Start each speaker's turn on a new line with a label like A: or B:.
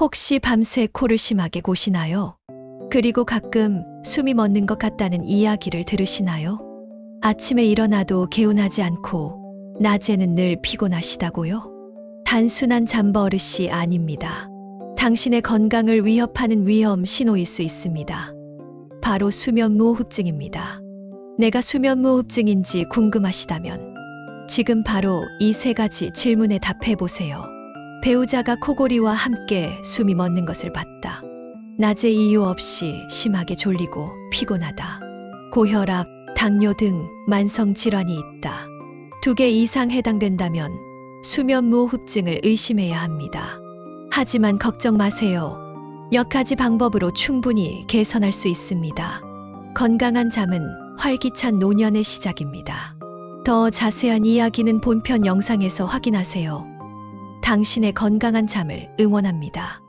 A: 혹시 밤새 코를 심하게 고시나요? 그리고 가끔 숨이 멎는 것 같다는 이야기를 들으시나요? 아침에 일어나도 개운하지 않고 낮에는 늘 피곤하시다고요? 단순한 잠버릇이 아닙니다. 당신의 건강을 위협하는 위험 신호일 수 있습니다. 바로 수면무호흡증입니다. 내가 수면무호흡증인지 궁금하시다면 지금 바로 이 3가지 질문에 답해 보세요. 배우자가 코골이와 함께 숨이 멎는 것을 봤다. 낮에 이유 없이 심하게 졸리고 피곤하다. 고혈압, 당뇨 등 만성 질환이 있다. 2개 이상 해당된다면 수면무호흡증을 의심해야 합니다. 하지만 걱정 마세요. 몇 가지 방법으로 충분히 개선할 수 있습니다. 건강한 잠은 활기찬 노년의 시작입니다. 더 자세한 이야기는 본편 영상에서 확인하세요. 당신의 건강한 잠을 응원합니다.